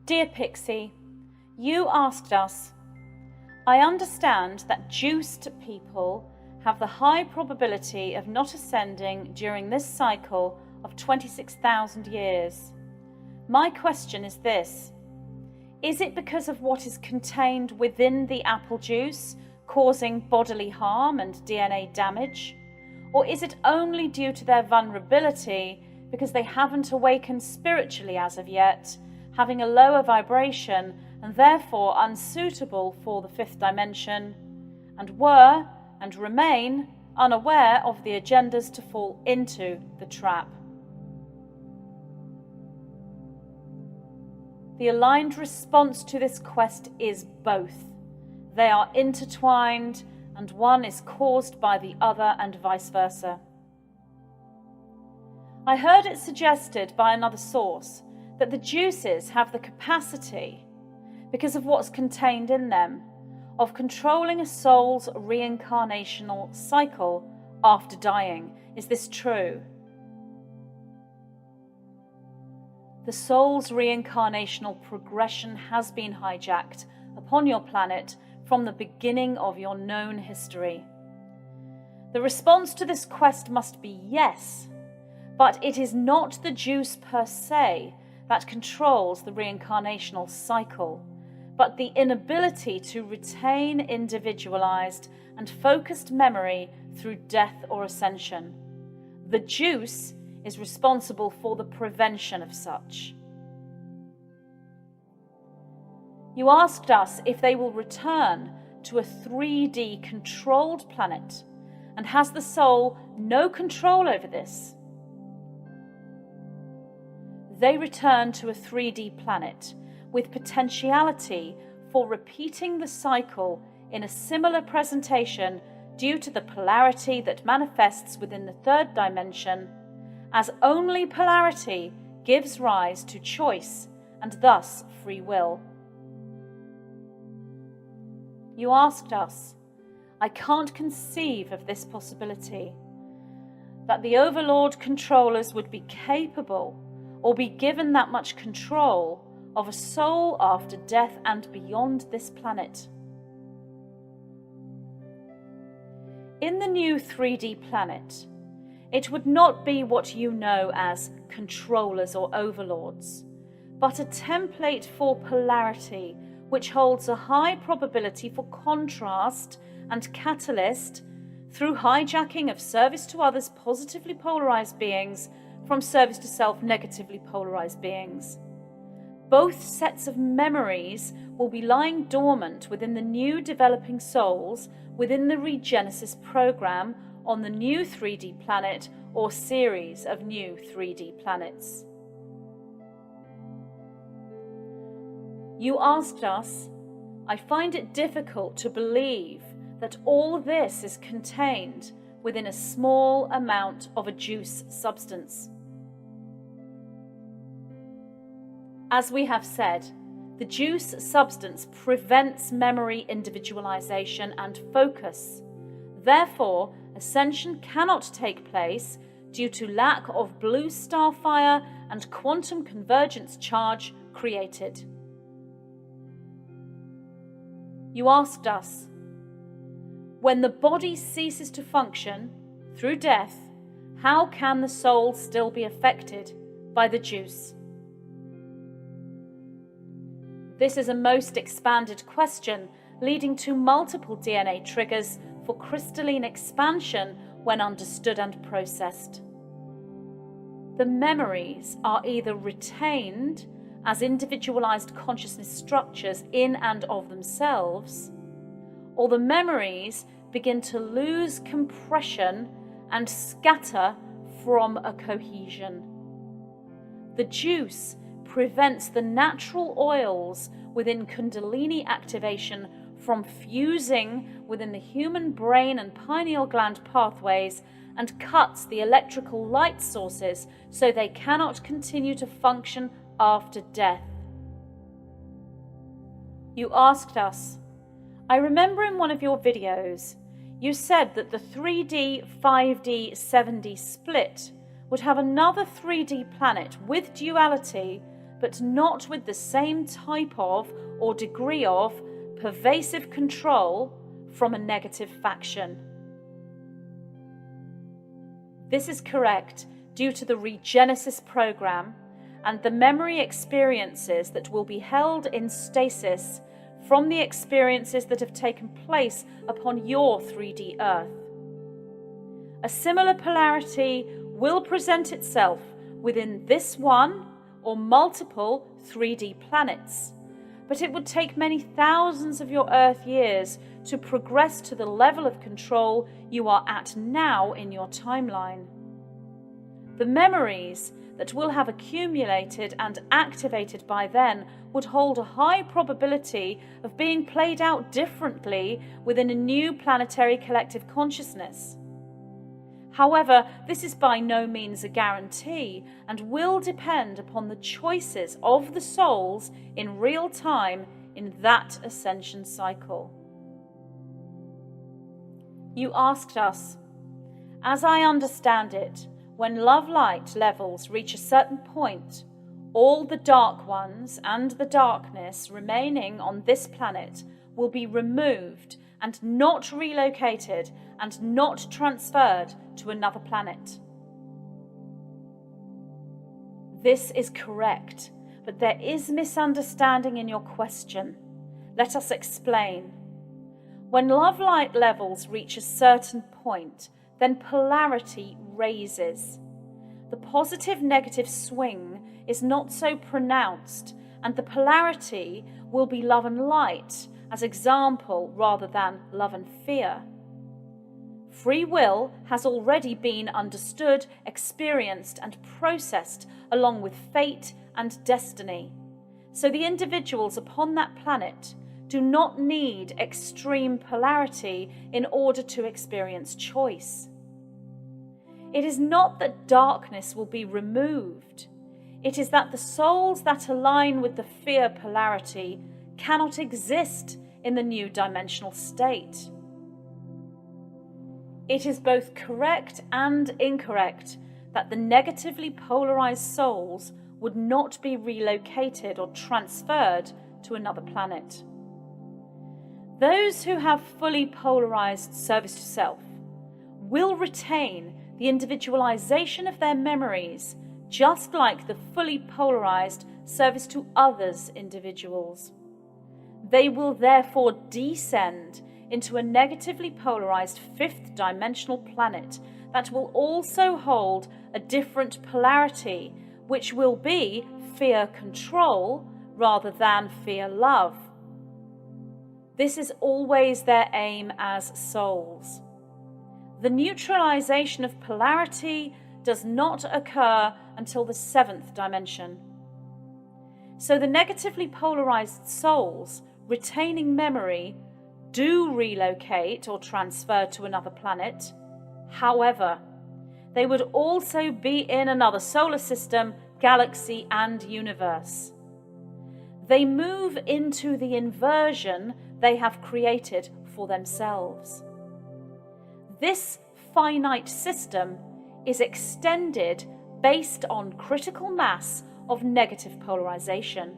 Dear Pixie, you asked us, I understand that juiced people have the high probability of not ascending during this cycle of 26,000 years. My question is this: is it because of what is contained within the apple juice causing bodily harm and DNA damage? Or is it only due to their vulnerability because they haven't awakened spiritually as of yet, having a lower vibration and therefore unsuitable for the fifth dimension, and were and remain unaware of the agendas to fall into the trap? The aligned response to this quest is both. They are intertwined, and one is caused by the other and vice versa. I heard it suggested by another source that the juices have the capacity, because of what's contained in them, of controlling a soul's reincarnational cycle after dying. Is this true? The soul's reincarnational progression has been hijacked upon your planet from the beginning of your known history. The response to this quest must be yes, but it is not the juice per se that controls the reincarnational cycle, but the inability to retain individualized and focused memory through death or ascension. The juice is responsible for the prevention of such. You asked us if they will return to a 3D controlled planet, and has the soul no control over this? They return to a 3D planet with potentiality for repeating the cycle in a similar presentation due to the polarity that manifests within the third dimension, as only polarity gives rise to choice and thus free will. You asked us, I can't conceive of this possibility, that the overlord controllers would be capable or be given that much control of a soul after death and beyond this planet. In the new 3D planet, it would not be what you know as controllers or overlords, but a template for polarity which holds a high probability for contrast and catalyst through hijacking of service to others positively polarized beings from service to self negatively polarized beings. Both sets of memories will be lying dormant within the new developing souls within the Regenesis program on the new 3D planet or series of new 3D planets. You asked us, I find it difficult to believe that all this is contained within a small amount of a juice substance. As we have said, the juice substance prevents memory individualization and focus. Therefore, ascension cannot take place due to lack of blue star fire and quantum convergence charge created. You asked us, when the body ceases to function through death, how can the soul still be affected by the juice? This is a most expanded question, leading to multiple DNA triggers for crystalline expansion when understood and processed. The memories are either retained as individualized consciousness structures in and of themselves, or the memories begin to lose compression and scatter from a cohesion. The juice prevents the natural oils within Kundalini activation from fusing within the human brain and pineal gland pathways and cuts the electrical light sources so they cannot continue to function after death. You asked us, I remember in one of your videos, you said that the 3D, 5D, 7D split would have another 3D planet with duality but not with the same type of or degree of pervasive control from a negative faction. This is correct due to the regenesis program and the memory experiences that will be held in stasis from the experiences that have taken place upon your 3D Earth. A similar polarity will present itself within this one or multiple 3D planets, but it would take many thousands of your Earth years to progress to the level of control you are at now in your timeline. The memories that will have accumulated and activated by then would hold a high probability of being played out differently within a new planetary collective consciousness. However, this is by no means a guarantee and will depend upon the choices of the souls in real time in that ascension cycle. You asked us, as I understand it, when love light levels reach a certain point, all the dark ones and the darkness remaining on this planet will be removed and not relocated and not transferred to another planet. This is correct, but there is misunderstanding in your question. Let us explain. When love light levels reach a certain point, then polarity raises. The positive-negative swing is not so pronounced, and the polarity will be love and light as example rather than love and fear. Free will has already been understood, experienced, and processed along with fate and destiny. So the individuals upon that planet do not need extreme polarity in order to experience choice. It is not that darkness will be removed. It is that the souls that align with the fear polarity cannot exist in the new dimensional state. It is both correct and incorrect that the negatively polarized souls would not be relocated or transferred to another planet. Those who have fully polarized service to self will retain the individualization of their memories, just like the fully polarized service to others individuals. They will therefore descend into a negatively polarized fifth dimensional planet that will also hold a different polarity, which will be fear control rather than fear love. This is always their aim as souls. The neutralization of polarity does not occur until the seventh dimension. So the negatively polarized souls retaining memory do relocate or transfer to another planet. However, they would also be in another solar system, galaxy, and universe. They move into the inversion they have created for themselves. This finite system is extended based on critical mass of negative polarization.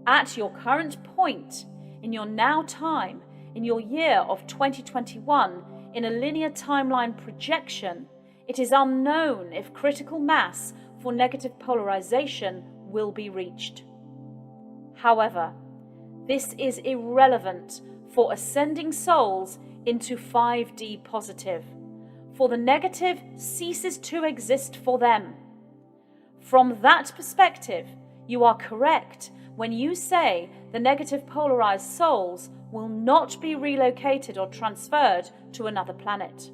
At your current point, in your now time, in your year of 2021, in a linear timeline projection, it is unknown if critical mass for negative polarization will be reached. However, this is irrelevant for ascending souls into 5D positive, for the negative ceases to exist for them. From that perspective, you are correct when you say the negative polarized souls will not be relocated or transferred to another planet.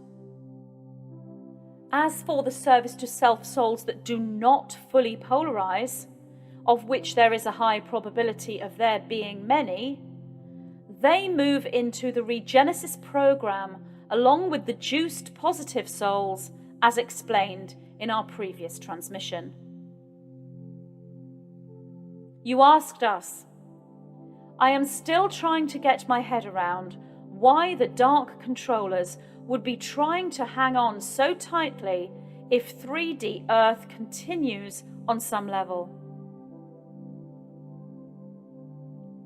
As for the service to self souls that do not fully polarize, of which there is a high probability of there being many, they move into the regenesis program along with the juiced positive souls, as explained in our previous transmission. You asked us, I am still trying to get my head around why the dark controllers would be trying to hang on so tightly if 3D Earth continues on some level.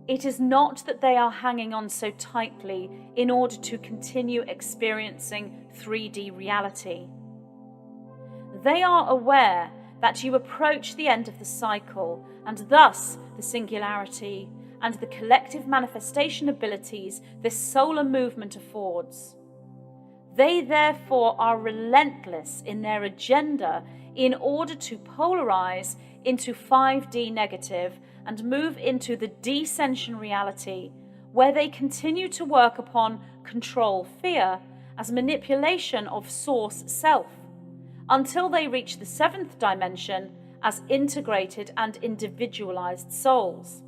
It is not that they are hanging on so tightly in order to continue experiencing 3D reality. They are aware that you approach the end of the cycle, and thus the singularity and the collective manifestation abilities this solar movement affords. They therefore are relentless in their agenda in order to polarize into 5D negative and move into the descension reality, where they continue to work upon control fear as manipulation of source self, until they reach the 7th dimension as integrated and individualized souls.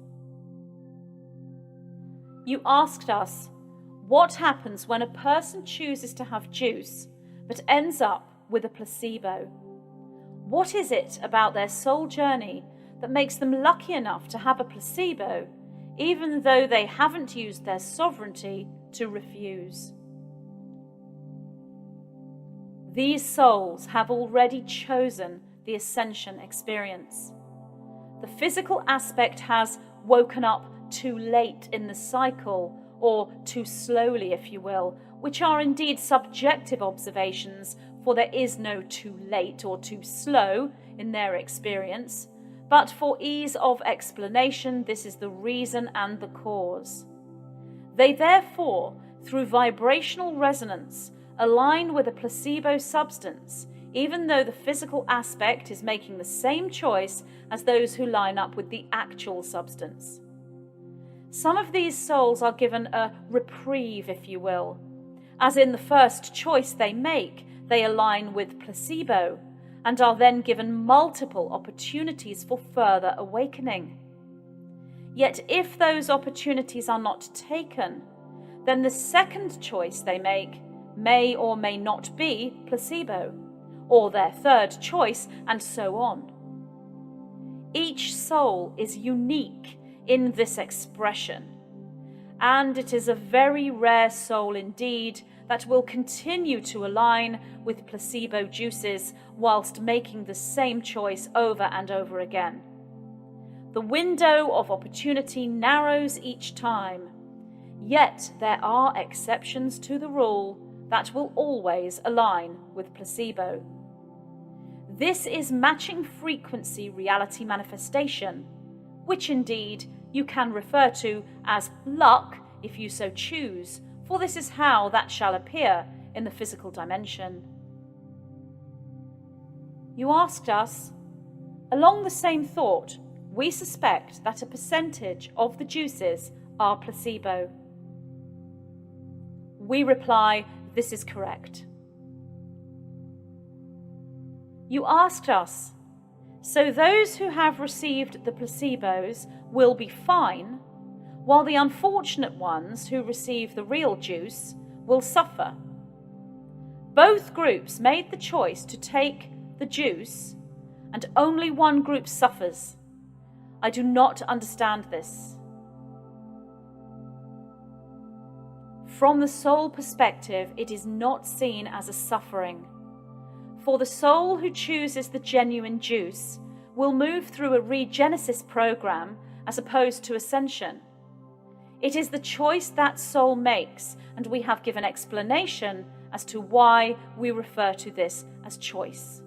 You asked us, what happens when a person chooses to have juice but ends up with a placebo? What is it about their soul journey that makes them lucky enough to have a placebo, even though they haven't used their sovereignty to refuse? These souls have already chosen the ascension experience. The physical aspect has woken up too late in the cycle, or too slowly, if you will, which are indeed subjective observations, for there is no too late or too slow in their experience. But for ease of explanation, this is the reason and the cause. They therefore, through vibrational resonance, align with a placebo substance, even though the physical aspect is making the same choice as those who line up with the actual substance. Some of these souls are given a reprieve, if you will, as in the first choice they make, they align with placebo, and are then given multiple opportunities for further awakening. Yet if those opportunities are not taken, then the second choice they make may or may not be placebo, or their third choice, and so on. Each soul is unique in this expression, and it is a very rare soul indeed that will continue to align with placebo juices whilst making the same choice over and over again. The window of opportunity narrows each time, yet there are exceptions to the rule that will always align with placebo. This is matching frequency reality manifestation, which indeed you can refer to as luck if you so choose, for this is how that shall appear in the physical dimension. You asked us, along the same thought, we suspect that a percentage of the juices are placebo. We reply, this is correct. You asked us, so those who have received the placebos will be fine, while the unfortunate ones who receive the real juice will suffer. Both groups made the choice to take the juice, and only one group suffers. I do not understand this. From the soul perspective, it is not seen as a suffering. For the soul who chooses the genuine juice will move through a regenesis program as opposed to ascension. It is the choice that soul makes, and we have given explanation as to why we refer to this as choice.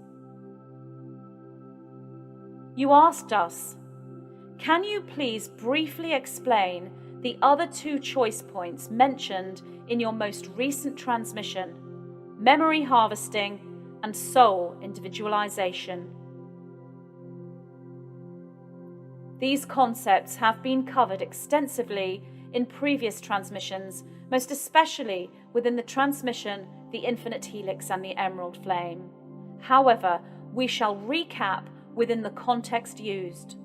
You asked us, can you please briefly explain the other two choice points mentioned in your most recent transmission, memory harvesting and soul individualization? These concepts have been covered extensively in previous transmissions, most especially within the transmission The Infinite Helix and the Emerald Flame. However, we shall recap within the context used.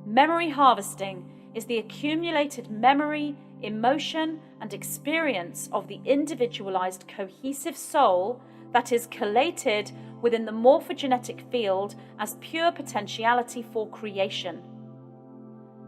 Memory harvesting is the accumulated memory, emotion, and experience of the individualized cohesive soul that is collated within the morphogenetic field as pure potentiality for creation.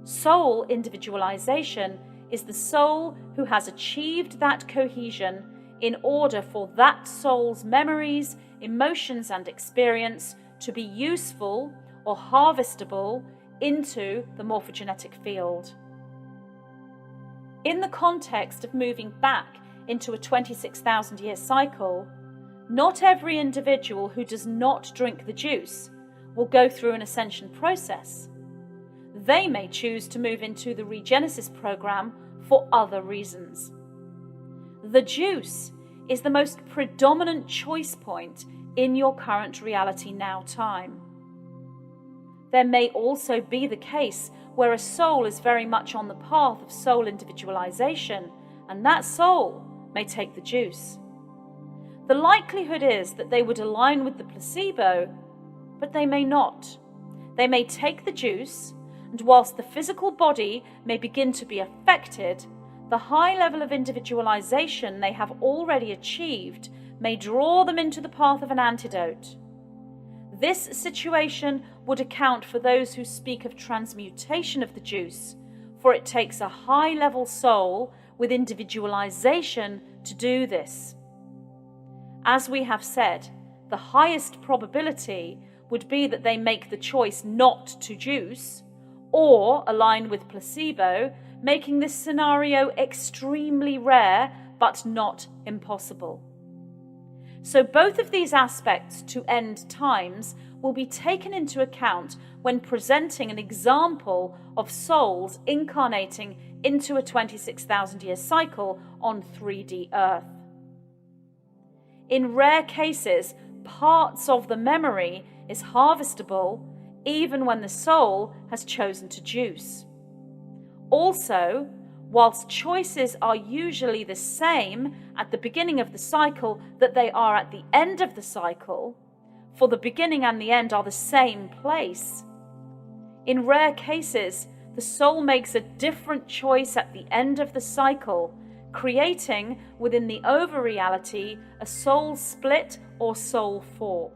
Soul individualization is the soul who has achieved that cohesion in order for that soul's memories, emotions, and experience to be useful or harvestable into the morphogenetic field. In the context of moving back into a 26,000-year cycle, not every individual who does not drink the juice will go through an ascension process. They may choose to move into the regenesis program for other reasons. The juice is the most predominant choice point in your current reality now time. There may also be the case where a soul is very much on the path of soul individualization, and that soul may take the juice. The likelihood is that they would align with the placebo, but they may not. They may take the juice, and whilst the physical body may begin to be affected, the high level of individualization they have already achieved may draw them into the path of an antidote. This situation would account for those who speak of transmutation of the juice, for it takes a high-level soul with individualization to do this. As we have said, the highest probability would be that they make the choice not to juice, or align with placebo, making this scenario extremely rare but not impossible. So both of these aspects to end times will be taken into account when presenting an example of souls incarnating into a 26,000-year cycle on 3D Earth. In rare cases, parts of the memory is harvestable even when the soul has chosen to juice. Also, whilst choices are usually the same at the beginning of the cycle that they are at the end of the cycle, for the beginning and the end are the same place, in rare cases, the soul makes a different choice at the end of the cycle, creating within the over-reality a soul split or soul fork.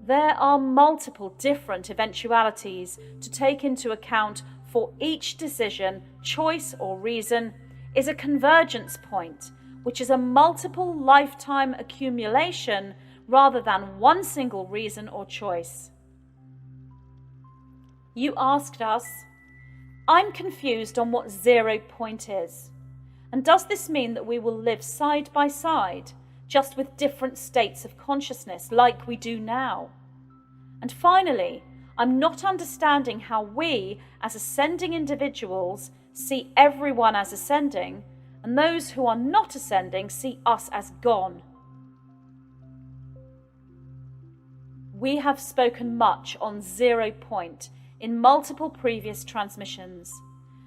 There are multiple different eventualities to take into account for each decision, choice or reason is a convergence point, which is a multiple lifetime accumulation rather than one single reason or choice. You asked us, I'm confused on what 0 point is. And does this mean that we will live side by side, just with different states of consciousness like we do now? And finally, I'm not understanding how we, as ascending individuals, see everyone as ascending, and those who are not ascending see us as gone. We have spoken much on 0 point in multiple previous transmissions,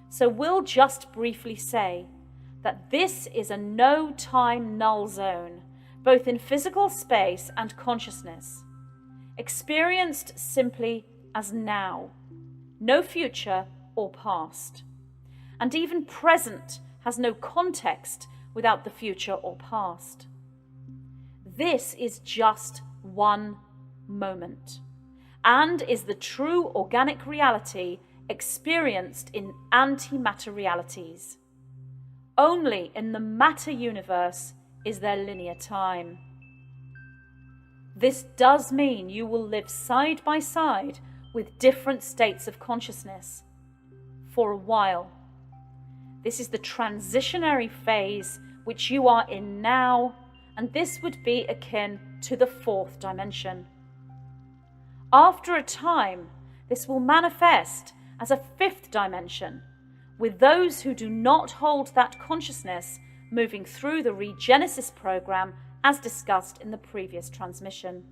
so we'll just briefly say that this is a no-time null zone, both in physical space and consciousness, experienced simply as now, no future or past, and even present has no context without the future or past. This is just one moment, and is the true organic reality experienced in antimatter realities. Only in the matter universe is there linear time. This does mean you will live side by side with different states of consciousness for a while. This is the transitionary phase which you are in now, and this would be akin to the 4th dimension. After a time, this will manifest as a 5th dimension, with those who do not hold that consciousness moving through the regenesis program as discussed in the previous transmission.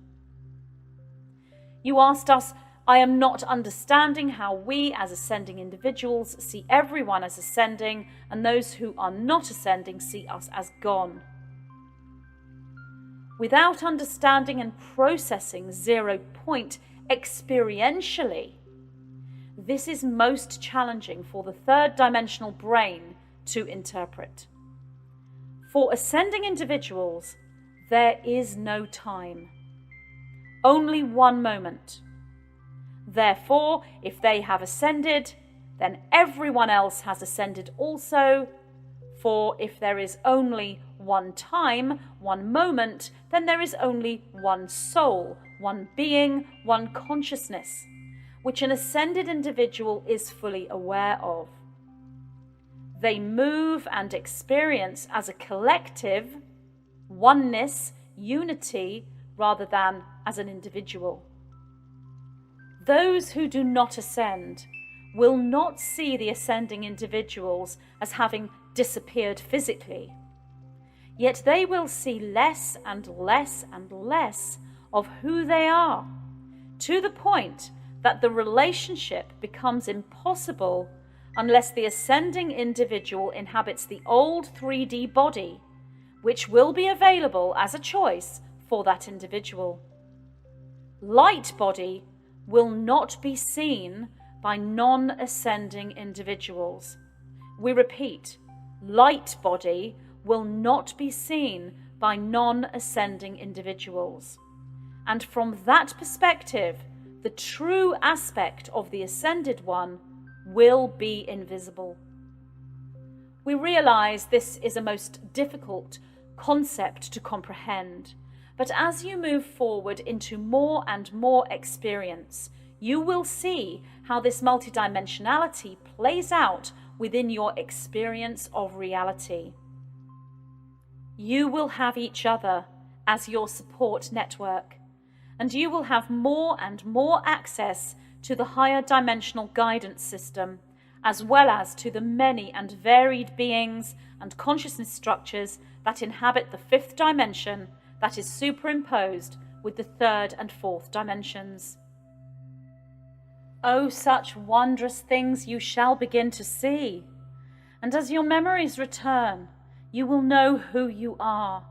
You asked us, I am not understanding how we as ascending individuals see everyone as ascending and those who are not ascending see us as gone. Without understanding and processing 0 point experientially, this is most challenging for the 3rd dimensional brain to interpret. For ascending individuals, there is no time, only one moment. Therefore, if they have ascended, then everyone else has ascended also. For if there is only one time, one moment, then there is only one soul, one being, one consciousness, which an ascended individual is fully aware of. They move and experience as a collective, oneness, unity, rather than as an individual. Those who do not ascend will not see the ascending individuals as having disappeared physically, yet they will see less and less and less of who they are, to the point that the relationship becomes impossible unless the ascending individual inhabits the old 3D body, which will be available as a choice for that individual. Light body will not be seen by non-ascending individuals. We repeat, light body will not be seen by non-ascending individuals. And from that perspective, the true aspect of the ascended one will be invisible. We realize this is a most difficult concept to comprehend, but as you move forward into more and more experience, you will see how this multidimensionality plays out within your experience of reality. You will have each other as your support network, and you will have more and more access to the higher dimensional guidance system, as well as to the many and varied beings and consciousness structures that inhabit the fifth dimension that is superimposed with the third and fourth dimensions. Oh, such wondrous things you shall begin to see, and as your memories return, you will know who you are,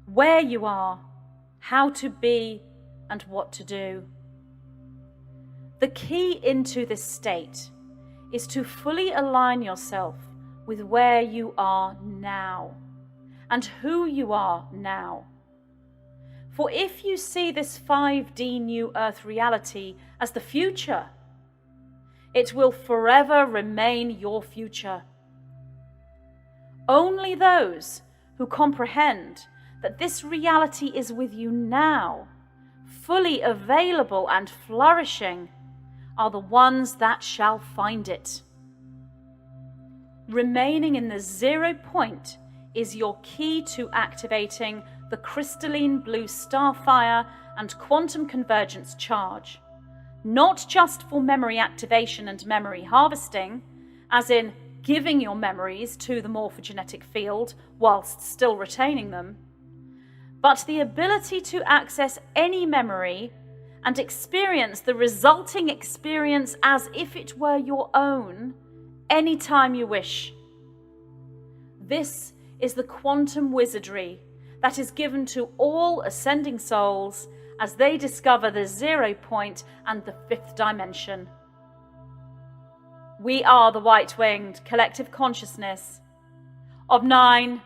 where you are, how to be, and what to do. The key into this state is to fully align yourself with where you are now and who you are now. For if you see this 5D New Earth reality as the future, it will forever remain your future. Only those who comprehend that this reality is with you now, fully available and flourishing, are the ones that shall find it. Remaining in the 0 point is your key to activating the crystalline blue starfire and quantum convergence charge, not just for memory activation and memory harvesting, as in giving your memories to the morphogenetic field whilst still retaining them, but the ability to access any memory and experience the resulting experience as if it were your own anytime you wish. This is the quantum wizardry that is given to all ascending souls as they discover the 0 point and the fifth dimension. We are the white-winged collective consciousness of 9.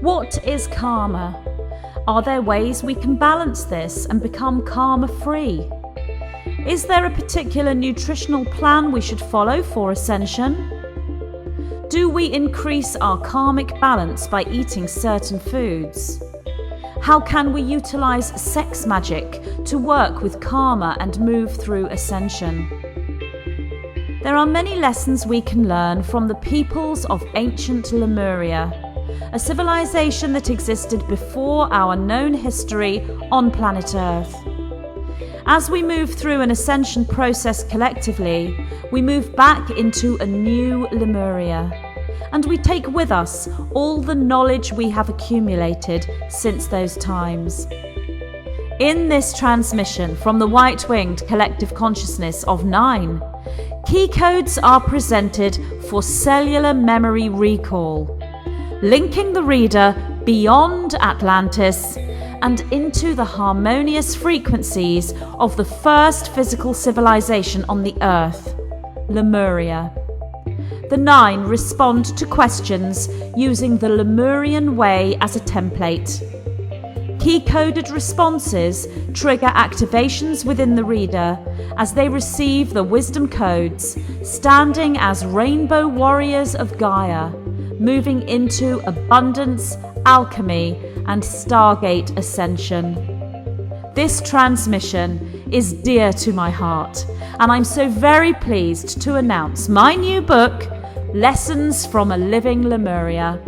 What is karma? Are there ways we can balance this and become karma-free? Is there a particular nutritional plan we should follow for ascension? Do we increase our karmic balance by eating certain foods? How can we utilize sex magic to work with karma and move through ascension? There are many lessons we can learn from the peoples of ancient Lemuria, a civilization that existed before our known history on planet Earth. As we move through an ascension process collectively, we move back into a new Lemuria, and we take with us all the knowledge we have accumulated since those times. In this transmission from the white-winged collective consciousness of 9, key codes are presented for cellular memory recall, linking the reader beyond Atlantis and into the harmonious frequencies of the first physical civilization on the Earth, Lemuria. The 9 respond to questions using the Lemurian way as a template. Key-coded responses trigger activations within the reader as they receive the wisdom codes, standing as rainbow warriors of Gaia, moving into abundance alchemy, and Stargate ascension. This transmission is dear to my heart, and I'm so very pleased to announce my new book, Lessons from a Living Lemuria,